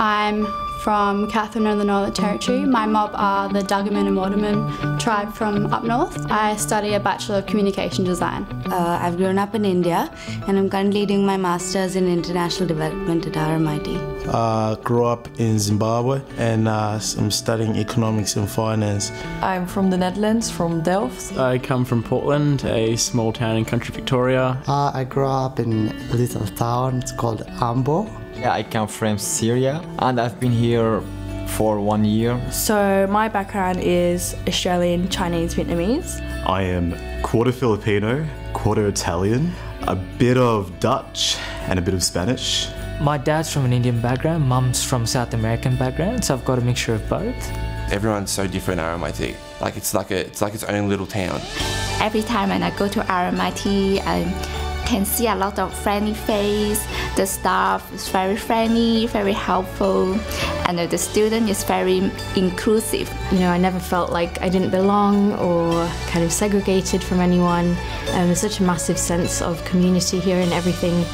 I'm from Katherine in the Northern Territory. My mob are the Duggaman and Waterman tribe from up north. I study a Bachelor of Communication Design. I've grown up in India and I'm currently doing my Masters in International Development at RMIT. I grew up in Zimbabwe and I'm studying Economics and Finance. I'm from the Netherlands, from Delft. I come from Portland, a small town in country Victoria. I grew up in a little town, it's called Ambo. Yeah, I come from Syria and I've been here for 1 year. So my background is Australian, Chinese, Vietnamese. I am quarter Filipino, quarter Italian, a bit of Dutch and a bit of Spanish. My dad's from an Indian background, mum's from South American background, so I've got a mixture of both. Everyone's so different at RMIT. It's like its own little town. Every time when I go to RMIT, I can see a lot of friendly face. The staff is very friendly, very helpful, and the student is very inclusive. You know, I never felt like I didn't belong or kind of segregated from anyone. There's such a massive sense of community here in everything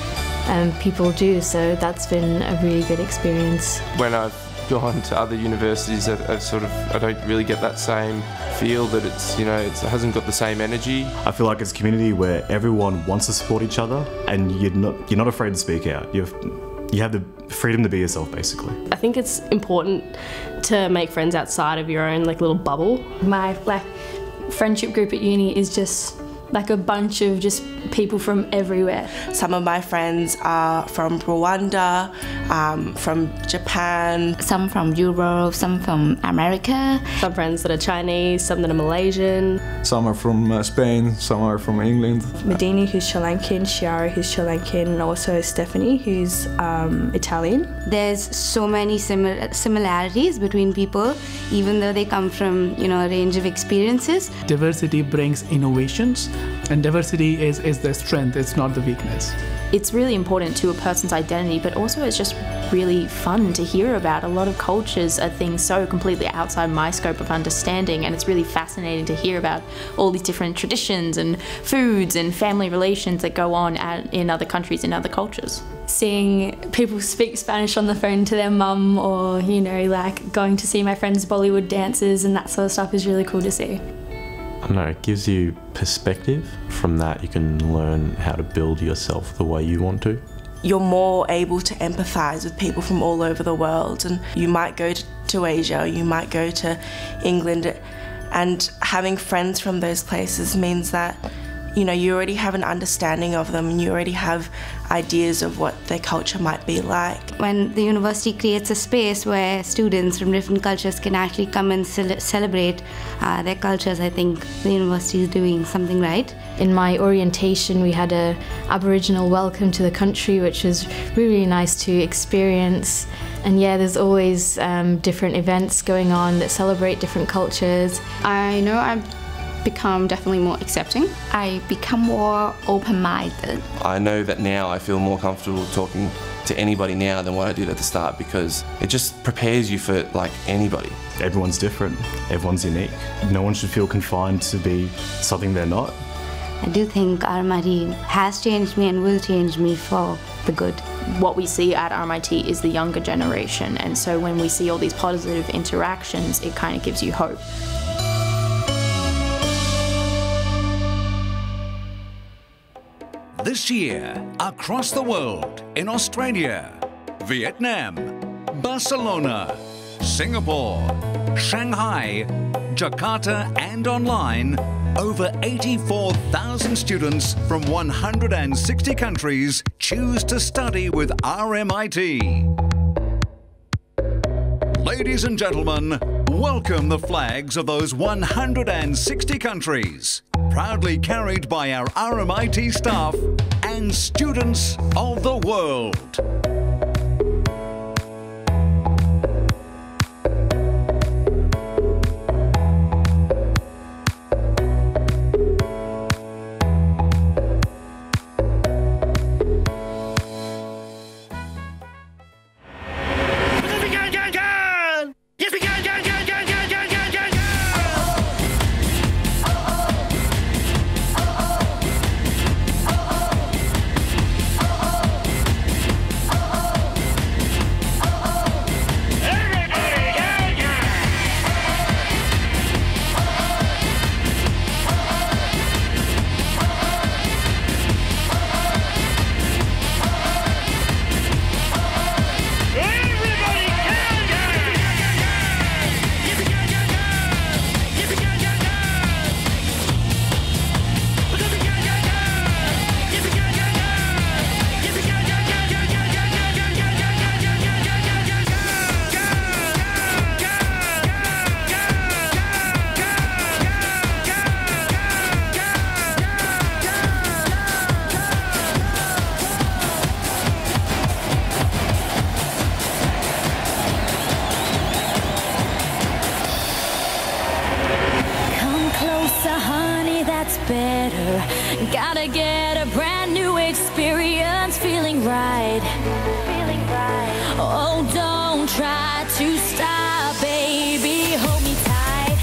people do, so that's been a really good experience. When I've gone to other universities, I don't really get that same feel that it hasn't got the same energy. I feel like it's a community where everyone wants to support each other and you're not afraid to speak out. You have the freedom to be yourself, basically. I think it's important to make friends outside of your own little bubble. My friendship group at uni is just like a bunch of just people from everywhere. Some of my friends are from Rwanda, from Japan. Some from Europe, some from America. Some friends that are Chinese, some that are Malaysian. Some are from Spain, some are from England. Medini, who's Sri Lankan, Shiara, who's Sri Lankan, and also Stephanie, who's Italian. There's so many similarities between people, even though they come from, a range of experiences. Diversity brings innovations, and diversity is the strength, it's not the weakness. It's really important to a person's identity, but also it's just really fun to hear about. A lot of cultures are things so completely outside my scope of understanding, and it's really fascinating to hear about all these different traditions and foods and family relations that go on in other countries, in other cultures. Seeing people speak Spanish on the phone to their mum, or going to see my friends' Bollywood dances and that sort of stuff is really cool to see. I don't know, it gives you perspective. From that you can learn how to build yourself the way you want to. You're more able to empathise with people from all over the world, and you might go to Asia, you might go to England, and having friends from those places means that you already have an understanding of them and you already have ideas of what their culture might be like. When the university creates a space where students from different cultures can actually come and celebrate their cultures, I think the university is doing something right. In my orientation, we had an Aboriginal welcome to the country, which was really nice to experience. And yeah, there's always different events going on that celebrate different cultures. I know I've become definitely more accepting. I become more open-minded. I know that now I feel more comfortable talking to anybody now than what I did at the start, because it just prepares you for anybody. Everyone's different, everyone's unique. No one should feel confined to be something they're not. I do think RMIT has changed me and will change me for the good. What we see at RMIT is the younger generation, and so when we see all these positive interactions, it kind of gives you hope. This year, across the world, in Australia, Vietnam, Barcelona, Singapore, Shanghai, Jakarta and online, over 84,000 students from 160 countries choose to study with RMIT. Ladies and gentlemen, welcome the flags of those 160 countries, proudly carried by our RMIT staff and students of the world. that's better. Gotta get a brand new experience, feeling right. Oh, don't try to stop, baby, hold me tight.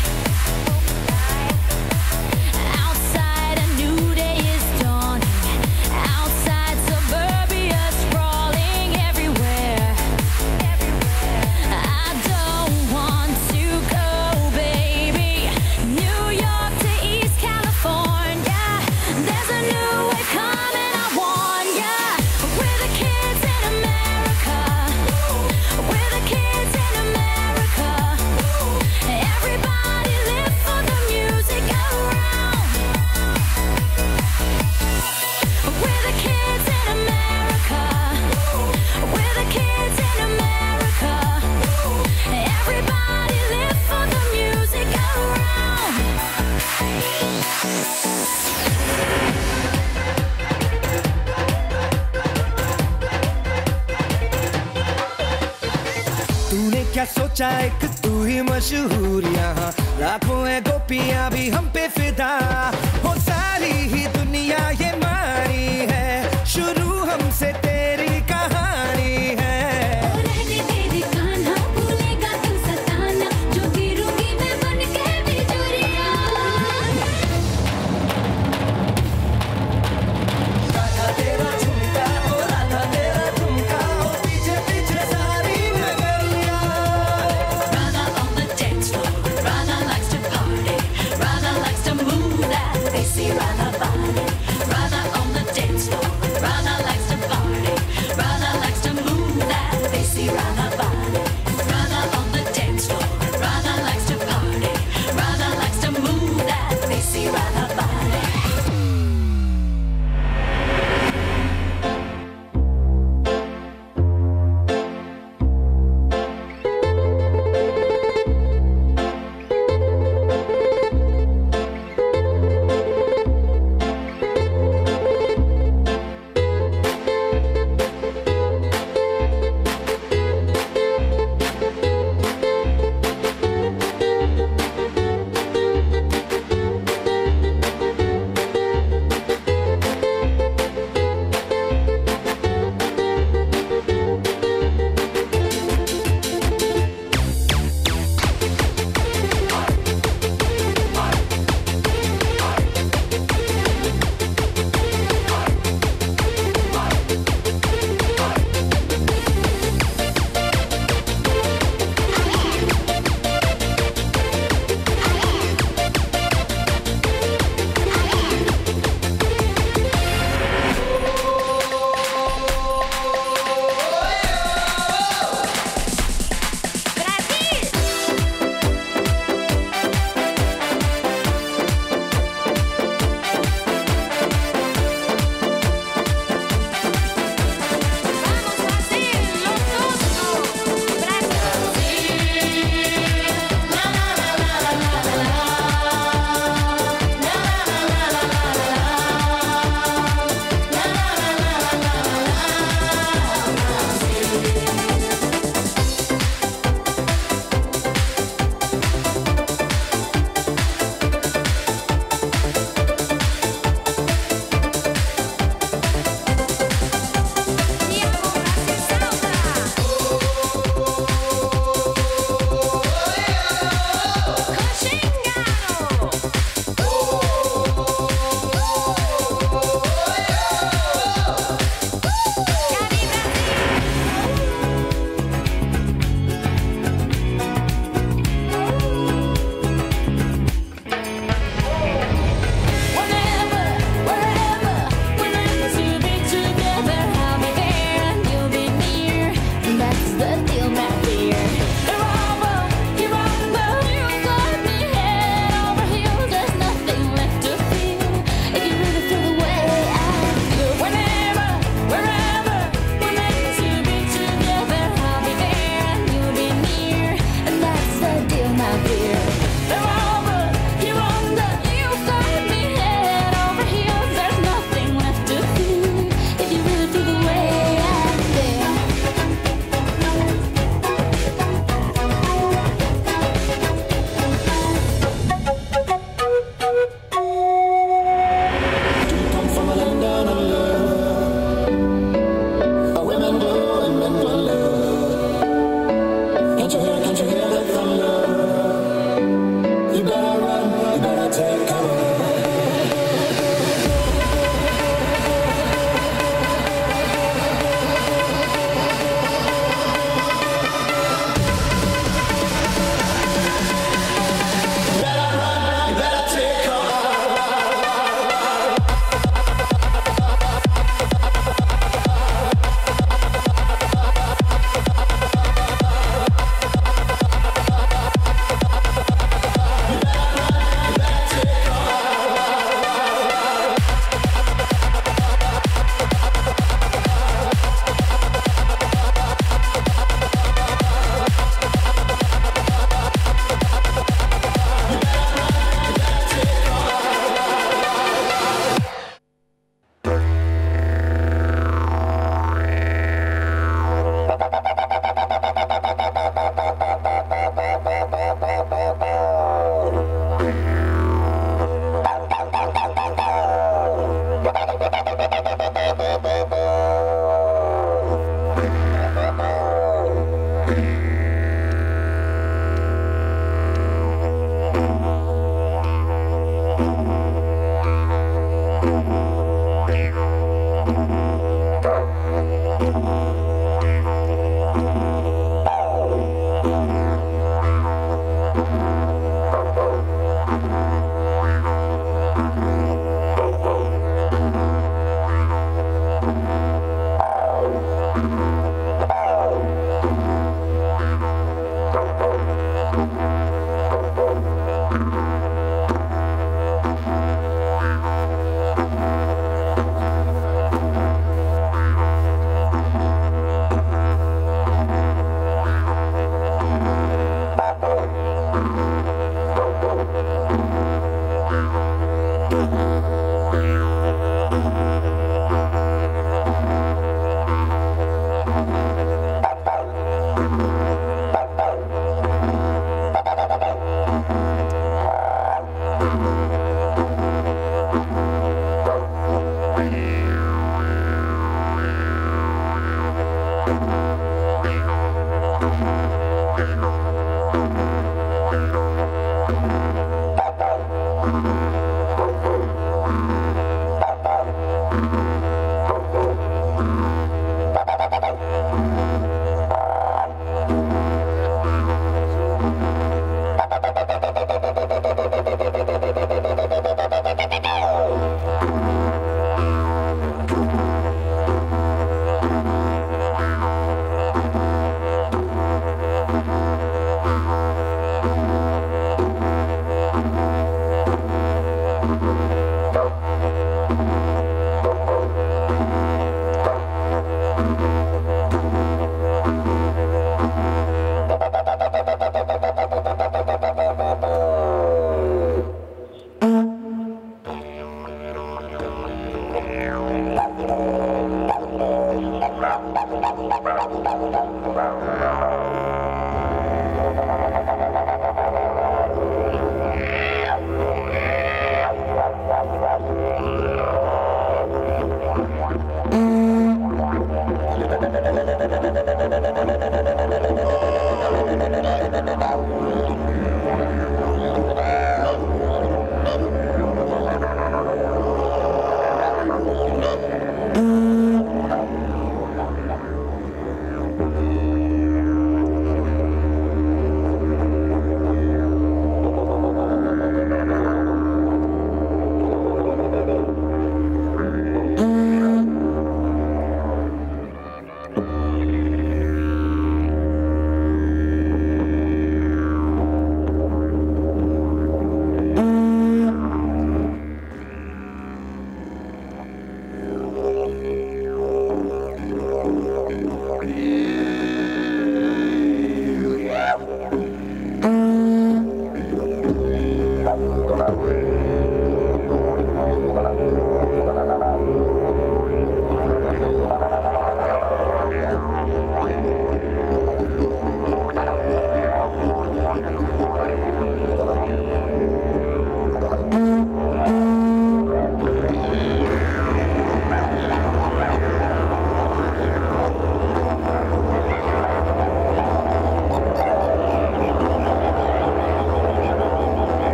Outside a new day is dawning. Outside suburbia sprawling everywhere. I don't want to go, baby. New York to East California. There's a new wave coming, I warn ya. We're the kids in America. We're the kids in America. Everybody live for the music around. We're the kids in America. We're the kids in America. Everybody live for the music around. तूने क्या सोचा एक तू ही मशहूर यहाँ लाखों है गोपियाँ भी हम पे फिदा हो सारी ही दुनिया ये मानी है शुरू हमसे तेरी कहानी है रहने तेरी कान्हा भूलेगा तू सताना जो गिरूंगी मैं बन के बिजुरिया राधा तेरा झुमका ओ राधा तेरा झुमका ओ पीछे पीछे सारी नगरिया Radha on the dance floor, Radha likes to party, Radha likes to move that they see Radha body.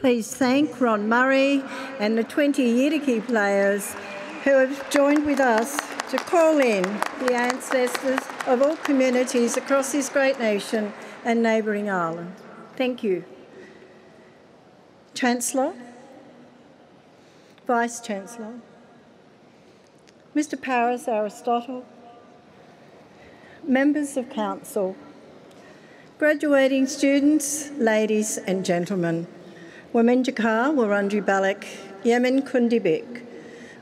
Please thank Ron Murray and the 20 Yidaki players who have joined with us to call in the ancestors of all communities across this great nation and neighbouring Ireland. Thank you. Chancellor, Vice-Chancellor, Mr Paris Aristotle, members of Council, graduating students, ladies and gentlemen, Waminjakar Wurundjeri Balak Yemen Kundibik,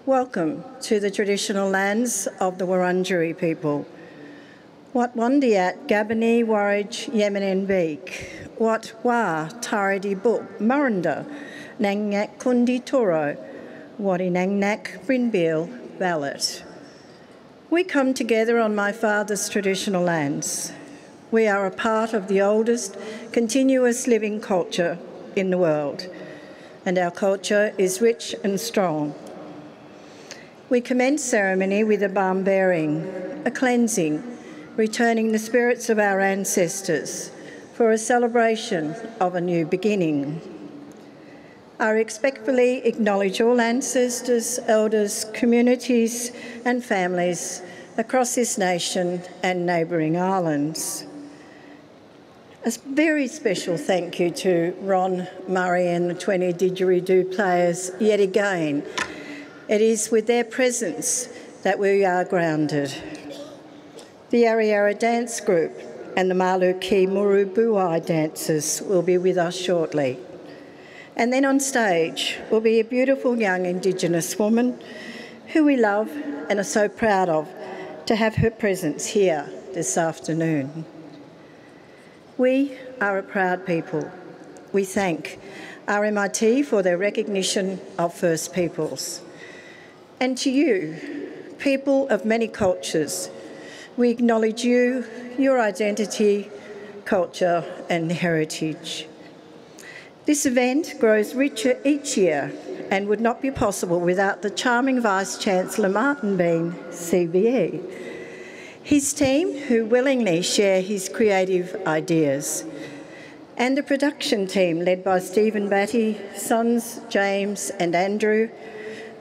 welcome to the traditional lands of the Wurundjeri people. Wat Wandiat Gabani Warij Yemen Beek, Wat Wa Taridi Book Murunda, Nangnak Kundi Toro, Wadi Nangnak Brinbil Ballot. We come together on my father's traditional lands. We are a part of the oldest continuous living culture in the world, and our culture is rich and strong. We commence ceremony with a balm bearing, a cleansing, returning the spirits of our ancestors for a celebration of a new beginning. I respectfully acknowledge all ancestors, elders, communities and families across this nation and neighbouring islands. A very special thank you to Ron Murray and the 20 didgeridoo players yet again It is with their presence that we are grounded. The Yarra Dance Group and the Maluki Murubuai dancers will be with us shortly. And then on stage will be a beautiful young Indigenous woman who we love and are so proud of to have her presence here this afternoon. We are a proud people. We thank RMIT for their recognition of First Peoples. And to you, people of many cultures, we acknowledge you, your identity, culture and heritage. This event grows richer each year and would not be possible without the charming Vice-Chancellor Martin Bean, CBE. His team, who willingly share his creative ideas, and the production team led by Stephen Batty, sons James and Andrew,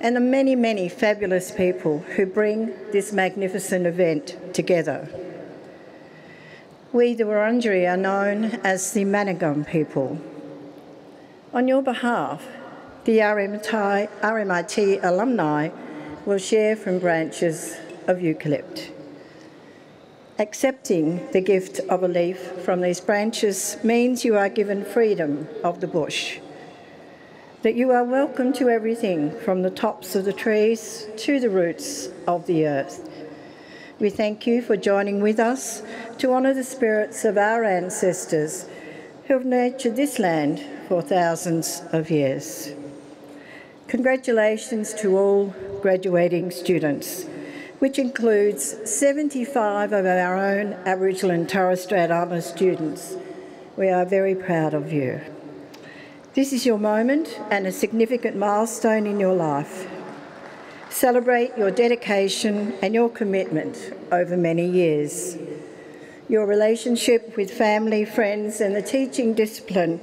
and the many, many fabulous people who bring this magnificent event together. We, the Wurundjeri, are known as the Managum people. On your behalf, the RMIT alumni will share from branches of eucalypt. Accepting the gift of a leaf from these branches means you are given freedom of the bush, that you are welcome to everything from the tops of the trees to the roots of the earth. We thank you for joining with us to honour the spirits of our ancestors who have nurtured this land for thousands of years. Congratulations to all graduating students, which includes 75 of our own Aboriginal and Torres Strait Islander students. We are very proud of you. This is your moment and a significant milestone in your life. Celebrate your dedication and your commitment over many years. Your relationship with family, friends and the teaching discipline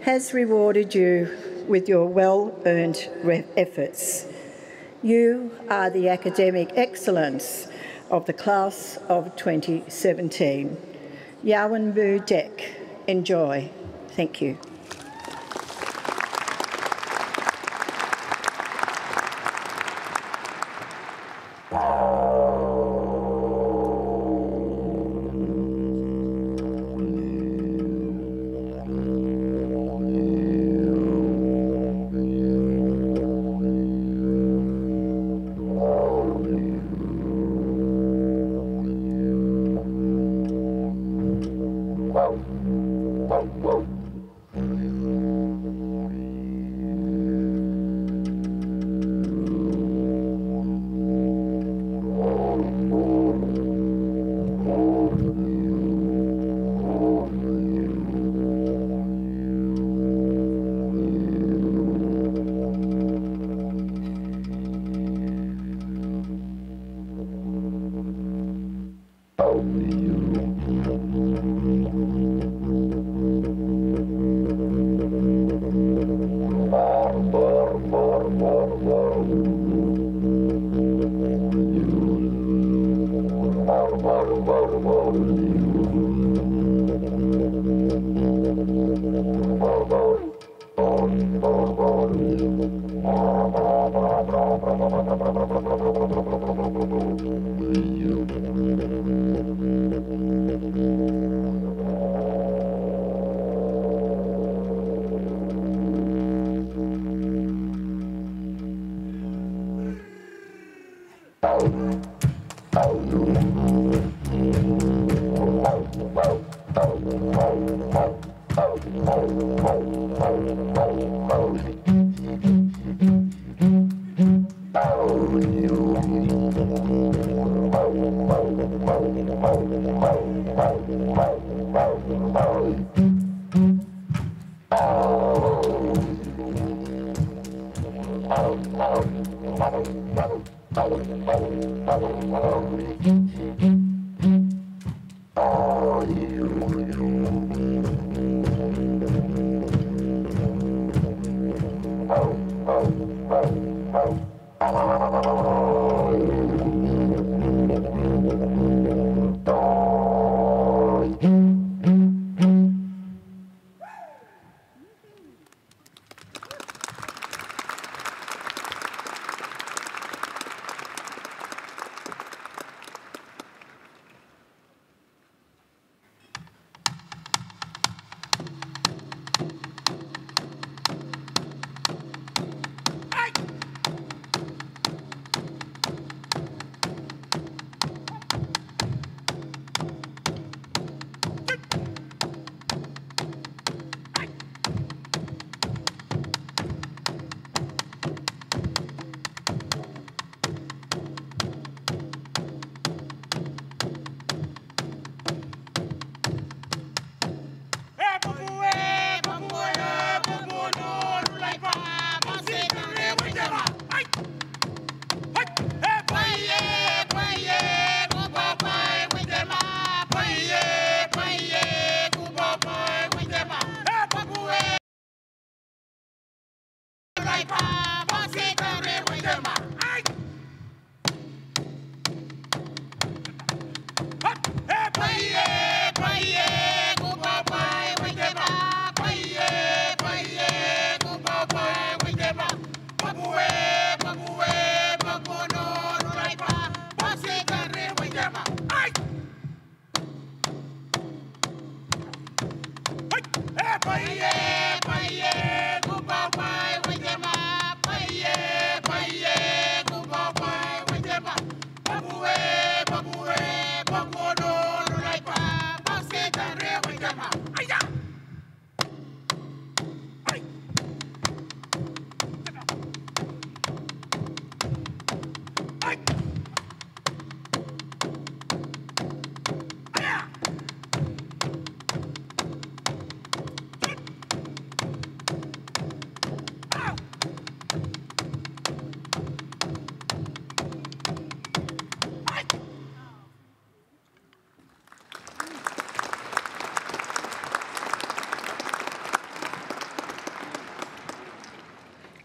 has rewarded you with your well-earned efforts. You are the academic excellence of the class of 2017. Yawanbu Dek. Enjoy. Thank you.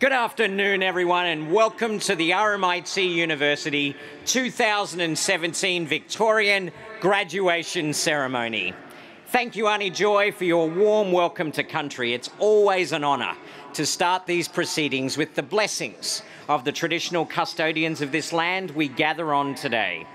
Good afternoon, everyone, and welcome to the RMIT University 2017 Victorian Graduation Ceremony. Thank you, Auntie Joy, for your warm welcome to country. It's always an honour to start these proceedings with the blessings of the traditional custodians of this land we gather on today.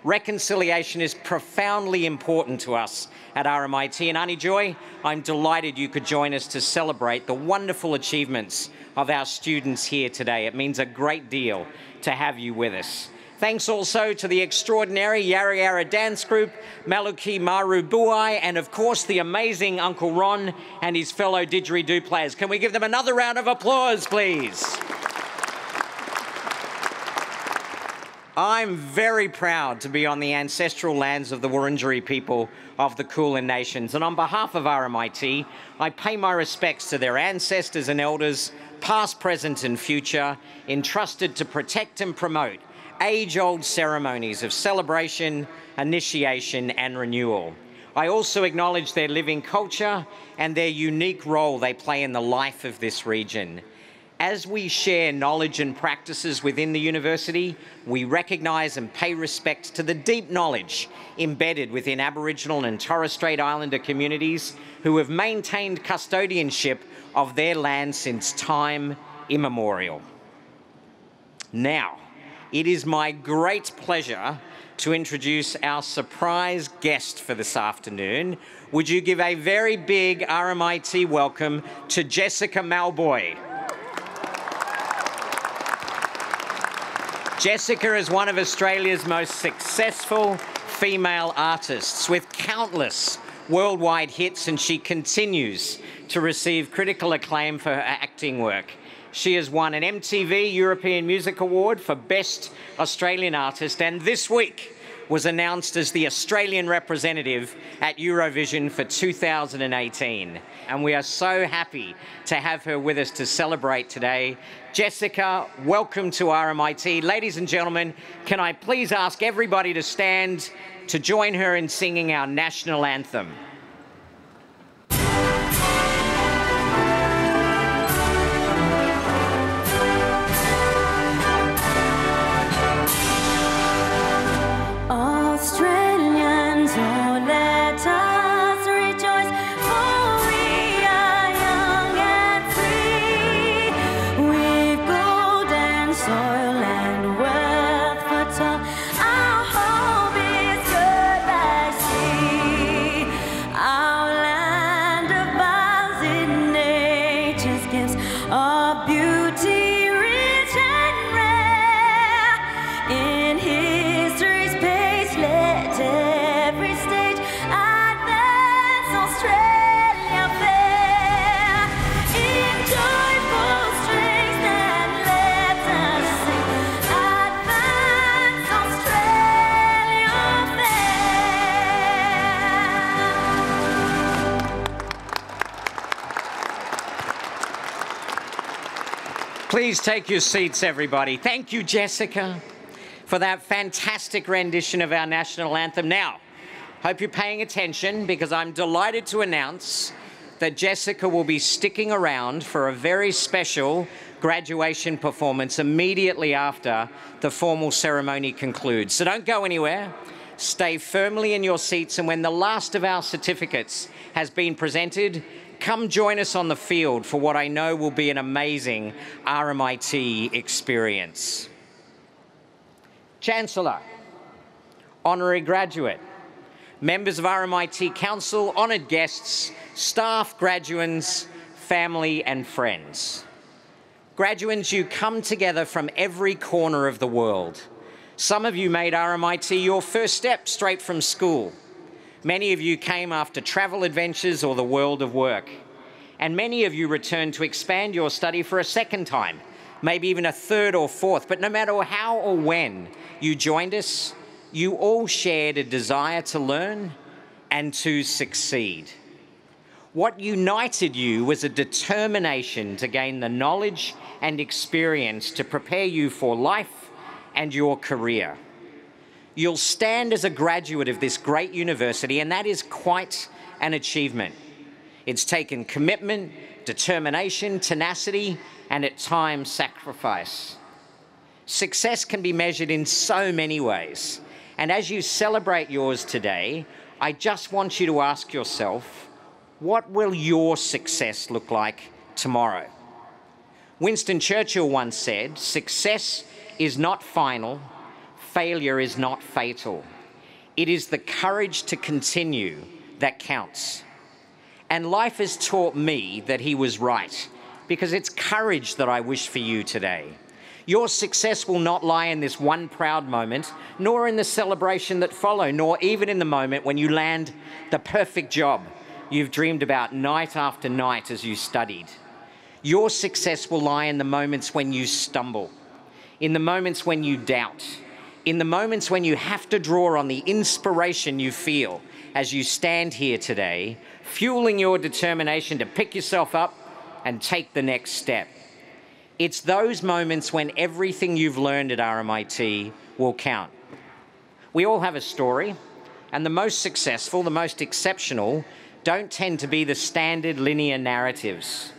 Reconciliation is profoundly important to us at RMIT, and Auntie Joy, I'm delighted you could join us to celebrate the wonderful achievements of our students here today. It means a great deal to have you with us. Thanks also to the extraordinary Yarra Yarra Dance Group, Maluki Maru Buai, and of course the amazing Uncle Ron and his fellow didgeridoo players. Can we give them another round of applause, please? I'm very proud to be on the ancestral lands of the Wurundjeri people of the Kulin Nations, and on behalf of RMIT, I pay my respects to their ancestors and elders, past, present and future, entrusted to protect and promote age-old ceremonies of celebration, initiation and renewal. I also acknowledge their living culture and their unique role they play in the life of this region. As we share knowledge and practices within the university, we recognise and pay respect to the deep knowledge embedded within Aboriginal and Torres Strait Islander communities who have maintained custodianship of their land since time immemorial. Now, it is my great pleasure to introduce our surprise guest for this afternoon. Would you give a very big RMIT welcome to Jessica Malboy? Jessica is one of Australia's most successful female artists with countless worldwide hits, and she continues to receive critical acclaim for her acting work. She has won an MTV European Music Award for Best Australian Artist, and this week was announced as the Australian representative at Eurovision for 2018. And we are so happy to have her with us to celebrate today. Jessica, welcome to RMIT. Ladies and gentlemen, can I please ask everybody to stand to join her in singing our national anthem? Australians, oh let us rejoice, for we are young and free. We've golden soil and wealth fertile. Our home is good by sea. Our land abounds in nature's gifts of beauty, rich and rare. In history's page, let every stage advance Australia fair. In joyful strains that let us sing, advance Australia fair. Please take your seats, everybody. Thank you, Jessica, for that fantastic rendition of our national anthem. Now, hope you're paying attention, because I'm delighted to announce that Jessica will be sticking around for a very special graduation performance immediately after the formal ceremony concludes. So don't go anywhere. Stay firmly in your seats, and when the last of our certificates has been presented, come join us on the field for what I know will be an amazing RMIT experience. Chancellor, Honorary Graduate, members of RMIT Council, honoured guests, staff, graduands, family and friends. Graduands, you come together from every corner of the world. Some of you made RMIT your first step straight from school. Many of you came after travel adventures or the world of work. And many of you returned to expand your study for a second time, maybe even a third or fourth. But no matter how or when you joined us, you all shared a desire to learn and to succeed. What united you was a determination to gain the knowledge and experience to prepare you for life and your career. You'll stand as a graduate of this great university, and that is quite an achievement. It's taken commitment, determination, tenacity, and at times sacrifice. Success can be measured in so many ways. And as you celebrate yours today, I just want you to ask yourself, what will your success look like tomorrow? Winston Churchill once said, "Success is not final, failure is not fatal. It is the courage to continue that counts." And life has taught me that he was right, because it's courage that I wish for you today. Your success will not lie in this one proud moment, nor in the celebration that follow, nor even in the moment when you land the perfect job you've dreamed about night after night as you studied. Your success will lie in the moments when you stumble, in the moments when you doubt, in the moments when you have to draw on the inspiration you feel as you stand here today, fueling your determination to pick yourself up and take the next step. It's those moments when everything you've learned at RMIT will count. We all have a story, and the most successful, the most exceptional, don't tend to be the standard linear narratives.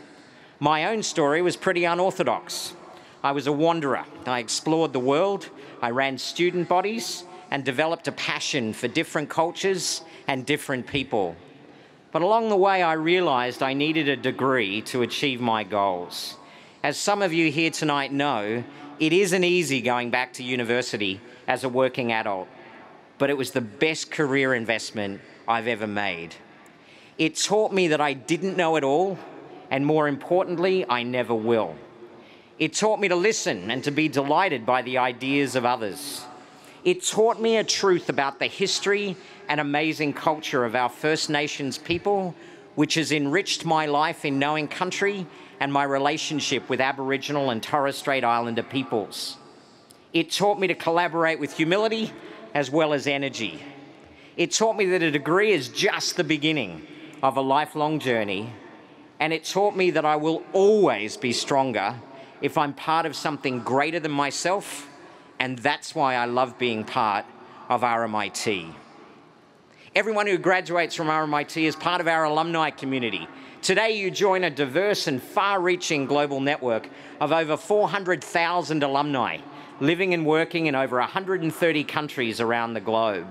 My own story was pretty unorthodox. I was a wanderer. I explored the world, I ran student bodies, and developed a passion for different cultures and different people. But along the way, I realized I needed a degree to achieve my goals. As some of you here tonight know, it isn't easy going back to university as a working adult, but it was the best career investment I've ever made. It taught me that I didn't know it all, and more importantly, I never will. It taught me to listen and to be delighted by the ideas of others. It taught me a truth about the history and amazing culture of our First Nations people, which has enriched my life in knowing country and my relationship with Aboriginal and Torres Strait Islander peoples. It taught me to collaborate with humility as well as energy. It taught me that a degree is just the beginning of a lifelong journey, and it taught me that I will always be stronger if I'm part of something greater than myself, and that's why I love being part of RMIT. Everyone who graduates from RMIT is part of our alumni community. Today you join a diverse and far-reaching global network of over 400,000 alumni living and working in over 130 countries around the globe.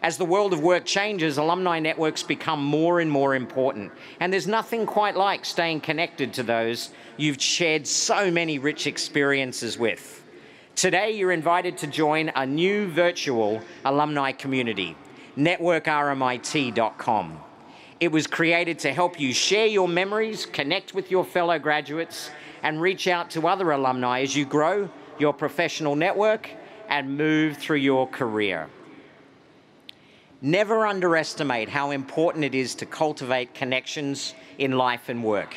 As the world of work changes, alumni networks become more and more important, and there's nothing quite like staying connected to those you've shared so many rich experiences with. Today you're invited to join a new virtual alumni community, networkrmit.com. It was created to help you share your memories, connect with your fellow graduates, and reach out to other alumni as you grow your professional network and move through your career. Never underestimate how important it is to cultivate connections in life and work.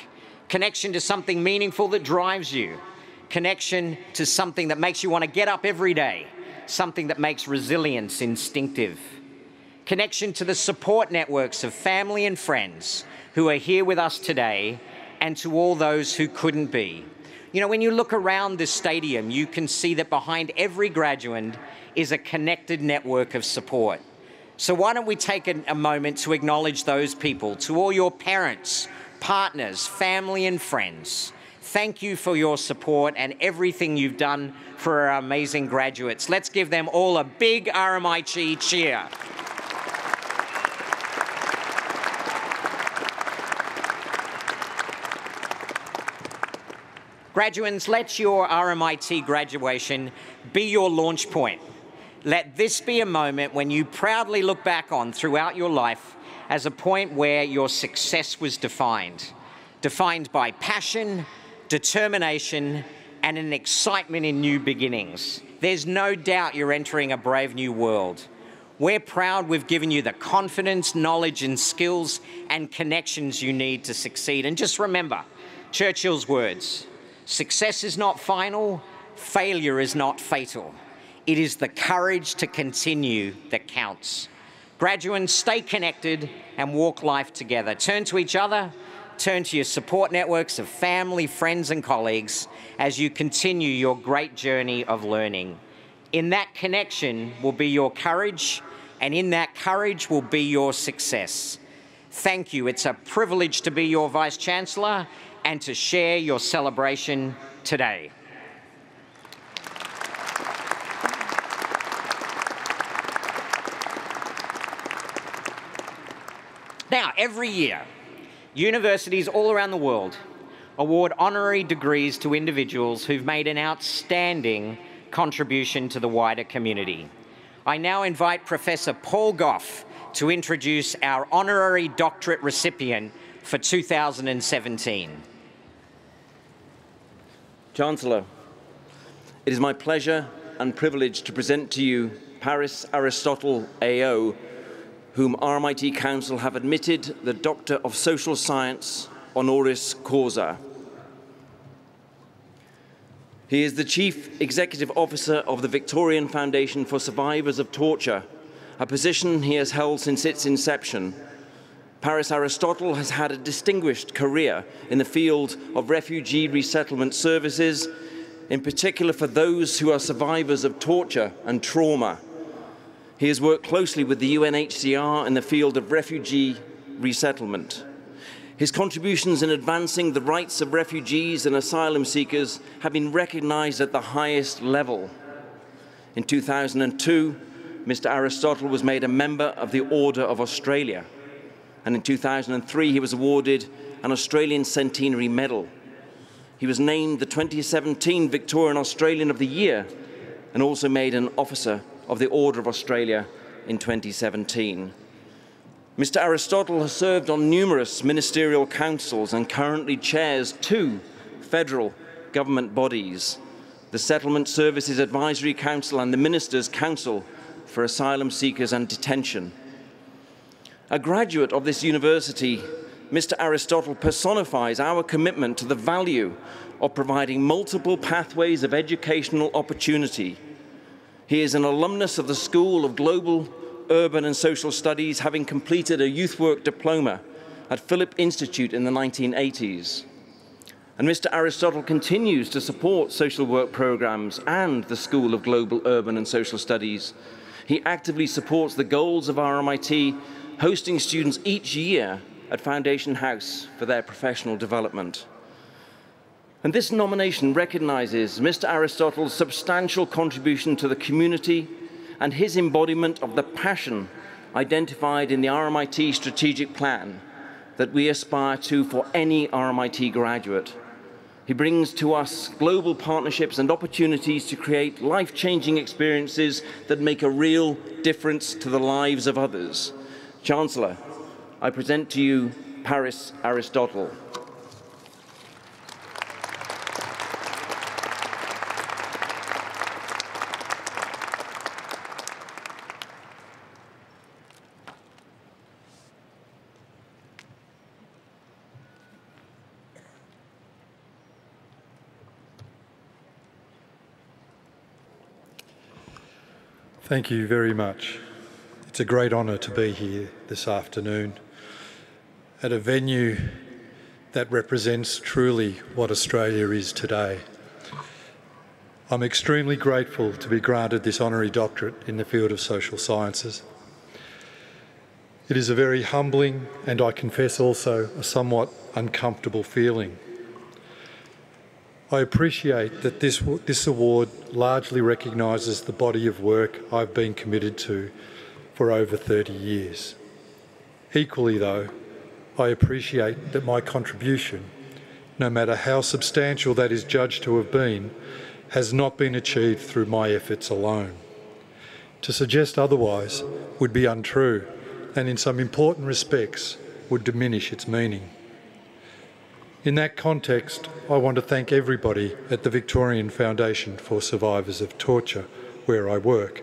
Connection to something meaningful that drives you. Connection to something that makes you want to get up every day. Something that makes resilience instinctive. Connection to the support networks of family and friends who are here with us today, and to all those who couldn't be. You know, when you look around this stadium, you can see that behind every graduate is a connected network of support. So why don't we take a moment to acknowledge those people, to all your parents, partners, family and friends. Thank you for your support and everything you've done for our amazing graduates. Let's give them all a big RMIT cheer. Graduates, let your RMIT graduation be your launch point. Let this be a moment when you proudly look back on throughout your life as a point where your success was defined. Defined by passion, determination, and an excitement in new beginnings. There's no doubt you're entering a brave new world. We're proud we've given you the confidence, knowledge, and skills and connections you need to succeed. And just remember Churchill's words, success is not final, failure is not fatal. It is the courage to continue that counts. Graduates, stay connected and walk life together. Turn to each other, turn to your support networks of family, friends, and colleagues as you continue your great journey of learning. In that connection will be your courage, and in that courage will be your success. Thank you. It's a privilege to be your Vice-Chancellor and to share your celebration today. Now, every year, universities all around the world award honorary degrees to individuals who've made an outstanding contribution to the wider community. I now invite Professor Paul Gough to introduce our honorary doctorate recipient for 2017. Chancellor, it is my pleasure and privilege to present to you Paris Aristotle AO, whom RMIT Council have admitted the Doctor of Social Science honoris causa. He is the Chief Executive Officer of the Victorian Foundation for Survivors of Torture, a position he has held since its inception. Paris Aristotle has had a distinguished career in the field of refugee resettlement services, in particular for those who are survivors of torture and trauma. He has worked closely with the UNHCR in the field of refugee resettlement. His contributions in advancing the rights of refugees and asylum seekers have been recognized at the highest level. In 2002, Mr. Aristotle was made a member of the Order of Australia, and in 2003 he was awarded an Australian Centenary Medal. He was named the 2017 Victorian Australian of the Year and also made an Officer of the Order of Australia in 2017. Mr. Aristotle has served on numerous ministerial councils and currently chairs 2 federal government bodies, the Settlement Services Advisory Council and the Ministers' Council for Asylum Seekers and Detention. A graduate of this university, Mr. Aristotle personifies our commitment to the value of providing multiple pathways of educational opportunity. He is an alumnus of the School of Global, Urban and Social Studies, having completed a youth work diploma at Philip Institute in the 1980s. And Mr. Aristotle continues to support social work programs and the School of Global, Urban and Social Studies. He actively supports the goals of RMIT, hosting students each year at Foundation House for their professional development. And this nomination recognizes Mr. Aristotle's substantial contribution to the community and his embodiment of the passion identified in the RMIT strategic plan that we aspire to for any RMIT graduate. He brings to us global partnerships and opportunities to create life-changing experiences that make a real difference to the lives of others. Chancellor, I present to you Paris Aristotle. Thank you very much. It's a great honour to be here this afternoon at a venue that represents truly what Australia is today. I'm extremely grateful to be granted this honorary doctorate in the field of social sciences. It is a very humbling and, I confess, also a somewhat uncomfortable feeling. I appreciate that this award largely recognises the body of work I've been committed to for over 30 years. Equally, though, I appreciate that my contribution, no matter how substantial that is judged to have been, has not been achieved through my efforts alone. To suggest otherwise would be untrue and in some important respects would diminish its meaning. In that context, I want to thank everybody at the Victorian Foundation for Survivors of Torture, where I work,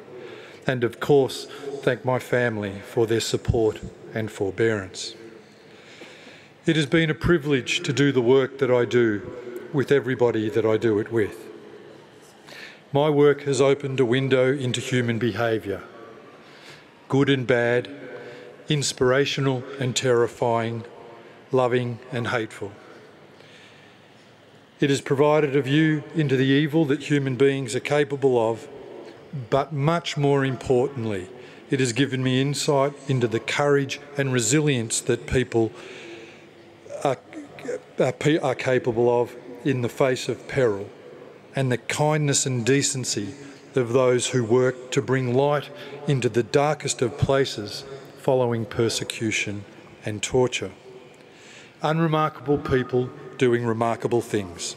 and of course thank my family for their support and forbearance. It has been a privilege to do the work that I do with everybody that I do it with. My work has opened a window into human behaviour, good and bad, inspirational and terrifying, loving and hateful. It has provided a view into the evil that human beings are capable of, but much more importantly, It has given me insight into the courage and resilience that people are capable of in the face of peril, and the kindness and decency of those who work to bring light into the darkest of places following persecution and torture. Unremarkable people doing remarkable things.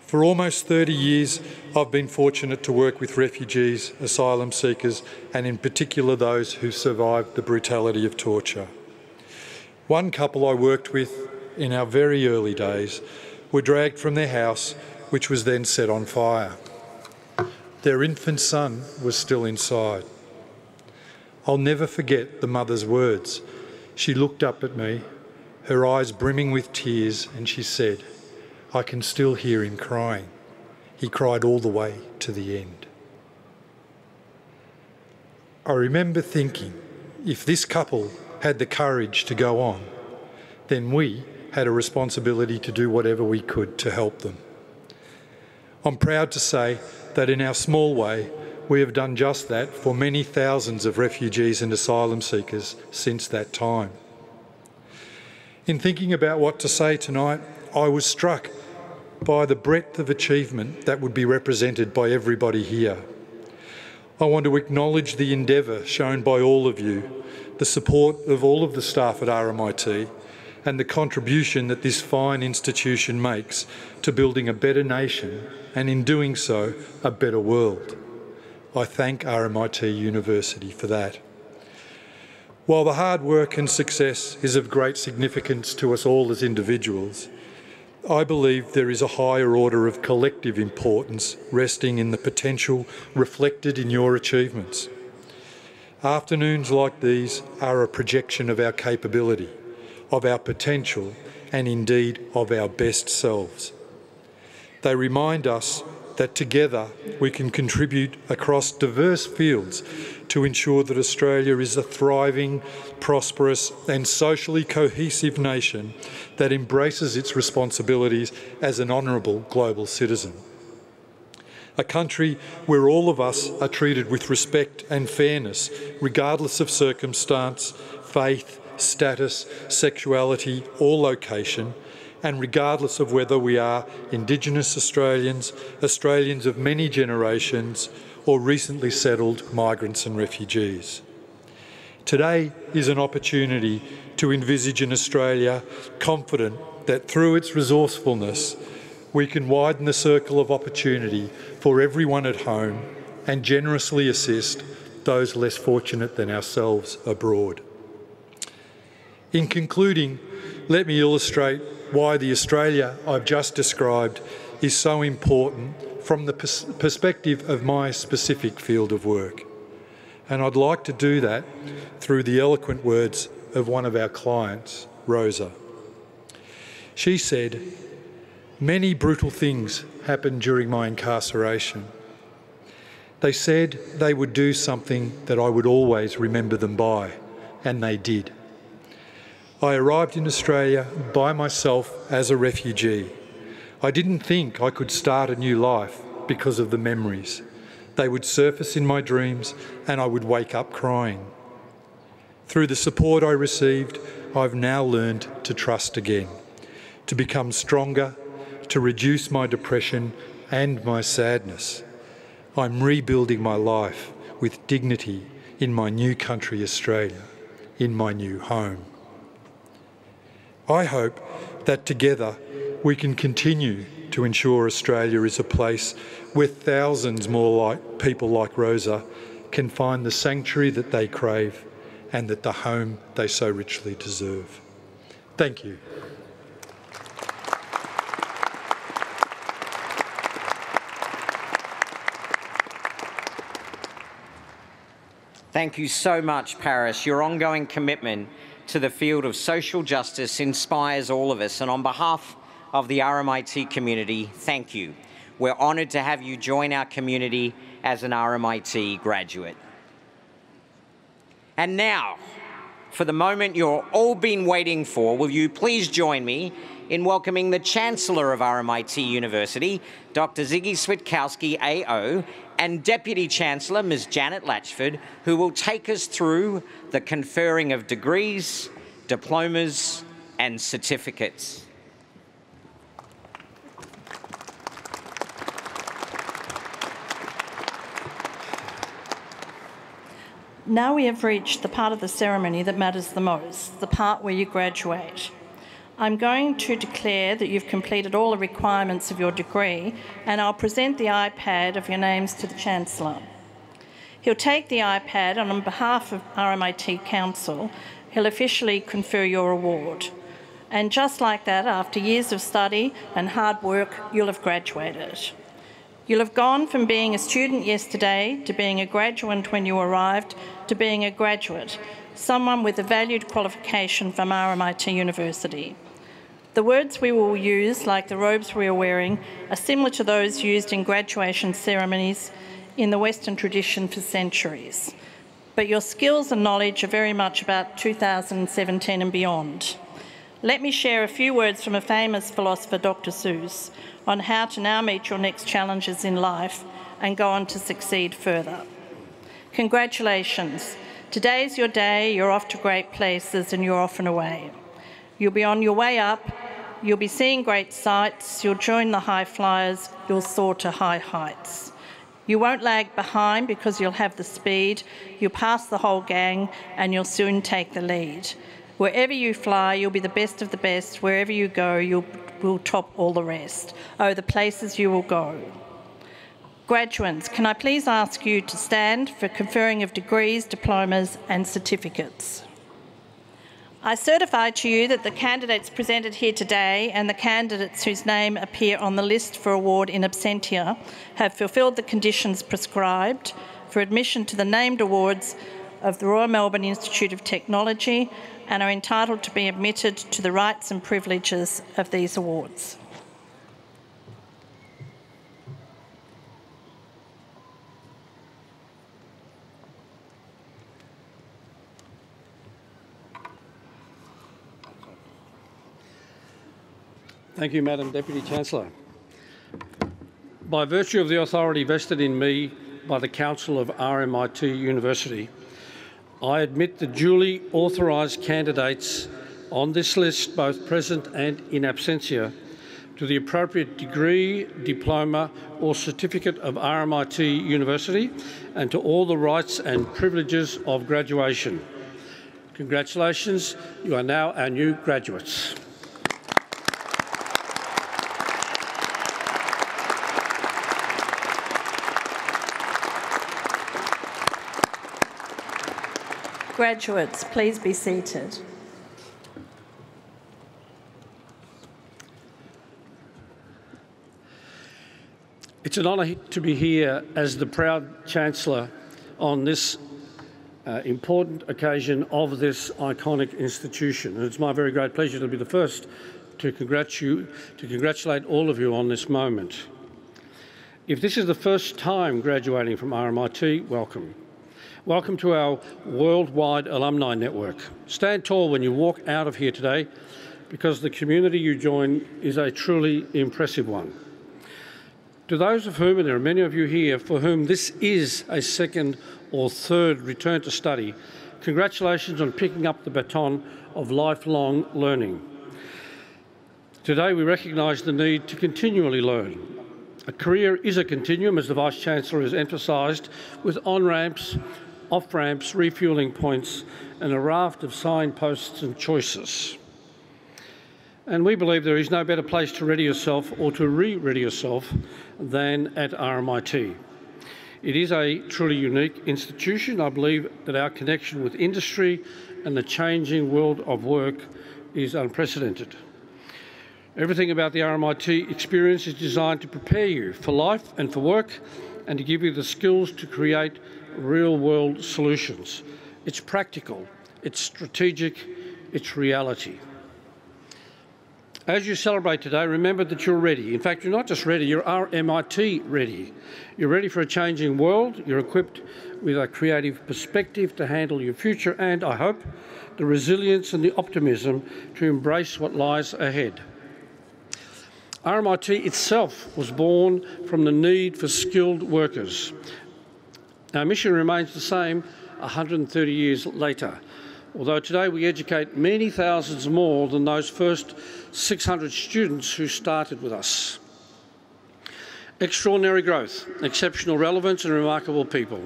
For almost 30 years, I've been fortunate to work with refugees, asylum seekers, and in particular those who survived the brutality of torture. One couple I worked with in our very early days were dragged from their house, which was then set on fire. Their infant son was still inside. I'll never forget the mother's words. She looked up at me, her eyes brimming with tears, and she said, "I can still hear him crying. He cried all the way to the end." I remember thinking, if this couple had the courage to go on, then we had a responsibility to do whatever we could to help them. I'm proud to say that in our small way, we have done just that for many thousands of refugees and asylum seekers since that time. In thinking about what to say tonight, I was struck by the breadth of achievement that would be represented by everybody here. I want to acknowledge the endeavour shown by all of you, the support of all of the staff at RMIT, and the contribution that this fine institution makes to building a better nation and, in doing so, a better world. I thank RMIT University for that. While the hard work and success is of great significance to us all as individuals, I believe there is a higher order of collective importance resting in the potential reflected in your achievements. Afternoons like these are a projection of our capability, of our potential, and indeed of our best selves. They remind us that together we can contribute across diverse fields to ensure that Australia is a thriving, prosperous and socially cohesive nation that embraces its responsibilities as an honourable global citizen. A country where all of us are treated with respect and fairness, regardless of circumstance, faith, status, sexuality or location, and regardless of whether we are Indigenous Australians, Australians of many generations, or recently settled migrants and refugees. Today is an opportunity to envisage an Australia confident that through its resourcefulness, we can widen the circle of opportunity for everyone at home and generously assist those less fortunate than ourselves abroad. In concluding, let me illustrate why the Australia I've just described is so important from the perspective of my specific field of work. And I'd like to do that through the eloquent words of one of our clients, Rosa. She said, "Many brutal things happened during my incarceration. They said they would do something that I would always remember them by, and they did. I arrived in Australia by myself as a refugee. I didn't think I could start a new life because of the memories. They would surface in my dreams and I would wake up crying. Through the support I received, I've now learned to trust again, to become stronger, to reduce my depression and my sadness. I'm rebuilding my life with dignity in my new country, Australia, in my new home. I hope that together we can continue to ensure Australia is a place where thousands more people like Rosa can find the sanctuary that they crave and that the home they so richly deserve. Thank you. Thank you so much, Paris. Your ongoing commitment to the field of social justice inspires all of us, and on behalf of the RMIT community, thank you. We're honoured to have you join our community as an RMIT graduate. And now, for the moment you're all been waiting for, will you please join me in welcoming the Chancellor of RMIT University, Dr. Ziggy Switkowski, AO, and Deputy Chancellor Ms Janet Latchford, who will take us through the conferring of degrees, diplomas and certificates. Now we have reached the part of the ceremony that matters the most, the part where you graduate. I'm going to declare that you've completed all the requirements of your degree, and I'll present the iPad of your names to the Chancellor. He'll take the iPad and on behalf of RMIT Council, he'll officially confer your award. And just like that, after years of study and hard work, you'll have graduated. You'll have gone from being a student yesterday to being a graduate when you arrived to being a graduate, someone with a valued qualification from RMIT University. The words we will use, like the robes we are wearing, are similar to those used in graduation ceremonies in the Western tradition for centuries. But your skills and knowledge are very much about 2017 and beyond. Let me share a few words from a famous philosopher, Dr. Seuss, on how to now meet your next challenges in life and go on to succeed further. Congratulations. Today's your day, you're off to great places and you're off and away. You'll be on your way up, you'll be seeing great sights, you'll join the high flyers, you'll soar to high heights. You won't lag behind because you'll have the speed, you'll pass the whole gang and you'll soon take the lead. Wherever you fly, you'll be the best of the best. Wherever you go, you will top all the rest. Oh, the places you will go. Graduates, can I please ask you to stand for conferring of degrees, diplomas and certificates? I certify to you that the candidates presented here today and the candidates whose name appear on the list for award in absentia have fulfilled the conditions prescribed for admission to the named awards of the Royal Melbourne Institute of Technology and are entitled to be admitted to the rights and privileges of these awards. Thank you, Madam Deputy Chancellor. By virtue of the authority vested in me by the Council of RMIT University, I admit the duly authorised candidates on this list, both present and in absentia, to the appropriate degree, diploma or certificate of RMIT University and to all the rights and privileges of graduation. Congratulations, you are now our new graduates. Graduates, please be seated. It's an honour to be here as the proud Chancellor on this important occasion of this iconic institution. And it's my very great pleasure to be the first to congratulate all of you on this moment. If this is the first time graduating from RMIT, welcome. Welcome to our worldwide alumni network. Stand tall when you walk out of here today because the community you join is a truly impressive one. To those of whom, and there are many of you here, for whom this is a second or third return to study, congratulations on picking up the baton of lifelong learning. Today we recognise the need to continually learn. A career is a continuum, as the Vice-Chancellor has emphasised, with on-ramps, off-ramps, refuelling points and a raft of signposts and choices. And we believe there is no better place to ready yourself or to re-ready yourself than at RMIT. It is a truly unique institution. I believe that our connection with industry and the changing world of work is unprecedented. Everything about the RMIT experience is designed to prepare you for life and for work and to give you the skills to create real-world solutions. It's practical, it's strategic, it's reality. As you celebrate today, remember that you're ready. In fact, you're not just ready, you're RMIT ready. You're ready for a changing world, you're equipped with a creative perspective to handle your future and, I hope, the resilience and the optimism to embrace what lies ahead. RMIT itself was born from the need for skilled workers. Our mission remains the same 130 years later, although today we educate many thousands more than those first 600 students who started with us. Extraordinary growth, exceptional relevance and remarkable people.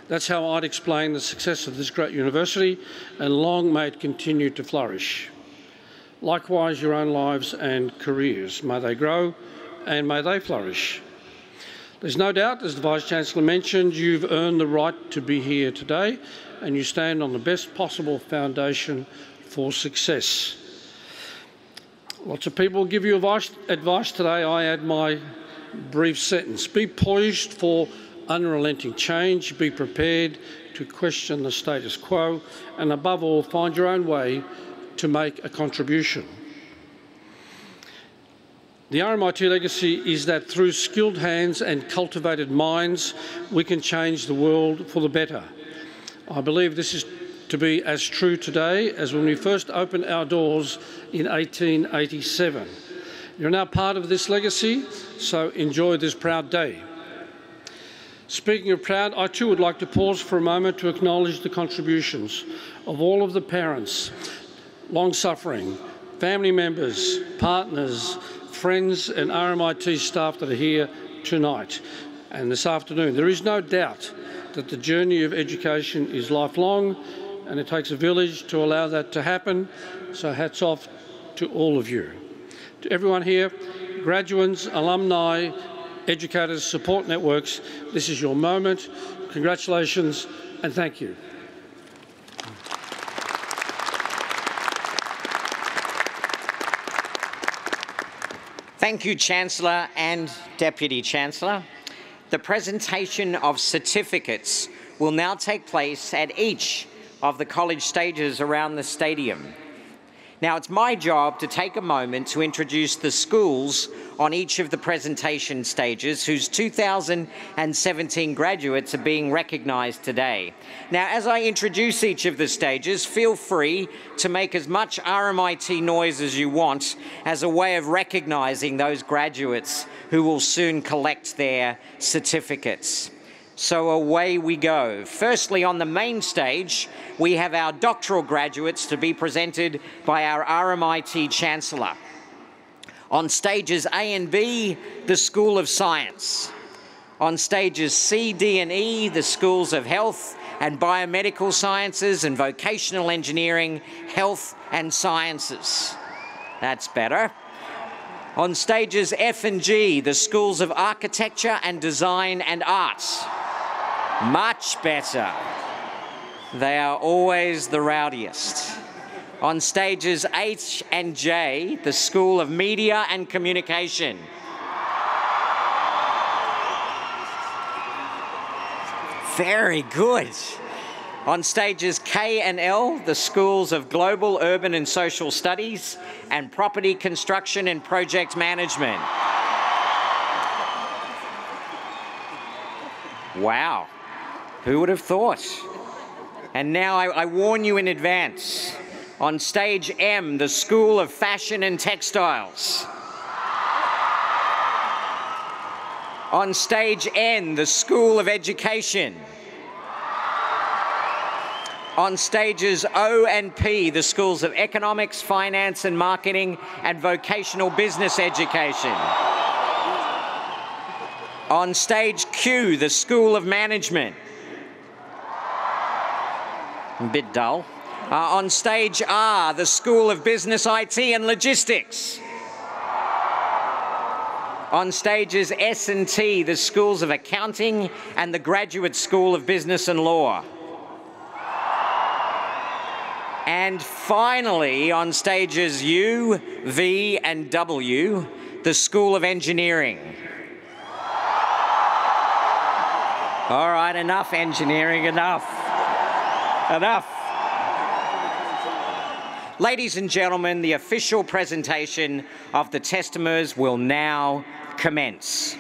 That's how I'd explain the success of this great university, and long may it continue to flourish. Likewise, your own lives and careers. May they grow and may they flourish. There's no doubt, as the Vice-Chancellor mentioned, you've earned the right to be here today, and you stand on the best possible foundation for success. Lots of people give you advice today. I add my brief sentence. Be poised for unrelenting change. Be prepared to question the status quo, and above all, find your own way to make a contribution. The RMIT legacy is that through skilled hands and cultivated minds, we can change the world for the better. I believe this is to be as true today as when we first opened our doors in 1887. You're now part of this legacy, so enjoy this proud day. Speaking of proud, I too would like to pause for a moment to acknowledge the contributions of all of the parents, long-suffering, family members, partners, friends and RMIT staff that are here tonight and this afternoon. There is no doubt that the journey of education is lifelong, and it takes a village to allow that to happen, so hats off to all of you. To everyone here, graduates, alumni, educators, support networks, this is your moment. Congratulations and thank you. Thank you, Chancellor and Deputy Chancellor. The presentation of certificates will now take place at each of the college stages around the stadium. Now, it's my job to take a moment to introduce the schools on each of the presentation stages whose 2017 graduates are being recognised today. Now, as I introduce each of the stages, feel free to make as much RMIT noise as you want as a way of recognising those graduates who will soon collect their certificates. So away we go. Firstly, on the main stage, we have our doctoral graduates to be presented by our RMIT Chancellor. On stages A and B, the School of Science. On stages C, D and E, the Schools of Health and Biomedical Sciences and Vocational Engineering, Health and Sciences. That's better. On stages F and G, the Schools of Architecture and Design and Arts. Much better. They are always the rowdiest. On stages H and J, the School of Media and Communication. Very good. On stages K and L, the Schools of Global, Urban and Social Studies and Property Construction and Project Management. Wow, who would have thought? And now I warn you in advance. On stage M, the School of Fashion and Textiles. On stage N, the School of Education. On stages O and P, the Schools of Economics, Finance and Marketing and Vocational Business Education. On stage Q, the School of Management. A bit dull. On stage R, the School of Business, IT and Logistics. On stages S and T, the Schools of Accounting and the Graduate School of Business and Law. And finally, on stages U, V and W, the School of Engineering. All right, enough engineering, enough. Enough. Ladies and gentlemen, the official presentation of the testimonies will now commence.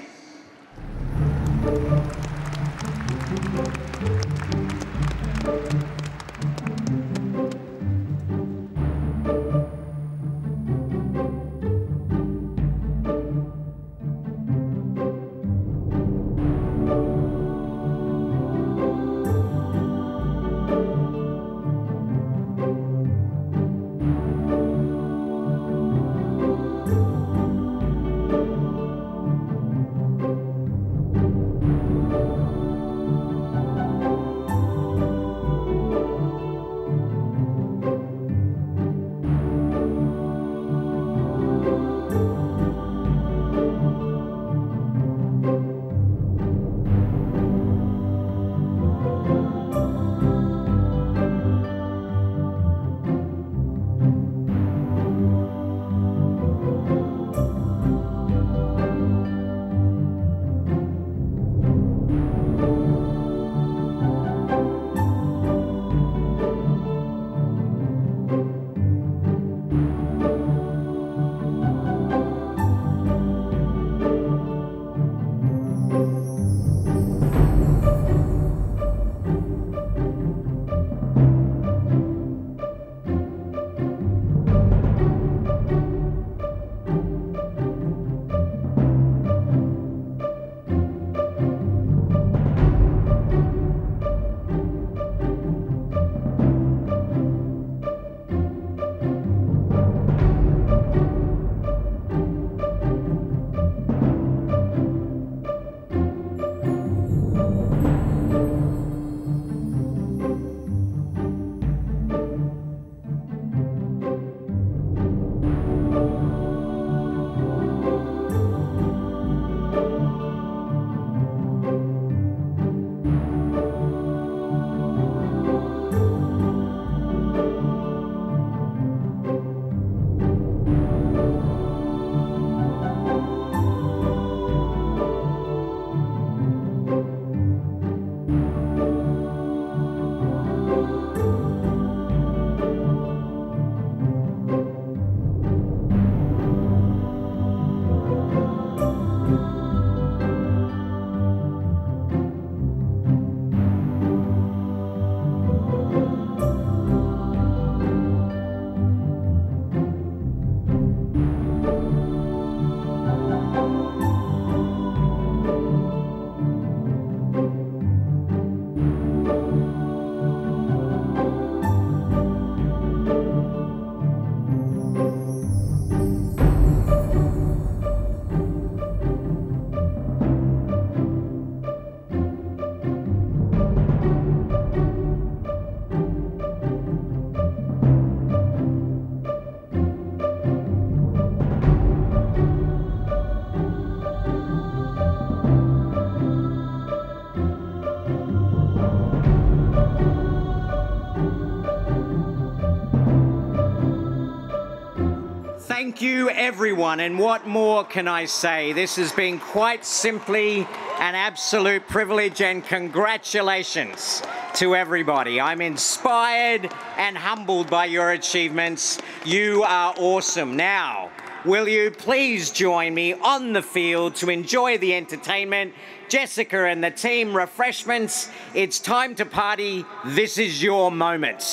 Thank you, everyone, and what more can I say? This has been quite simply an absolute privilege, and congratulations to everybody. I'm inspired and humbled by your achievements. You are awesome. Now, will you please join me on the field to enjoy the entertainment? Jessica and the team, refreshments. It's time to party. This is your moment.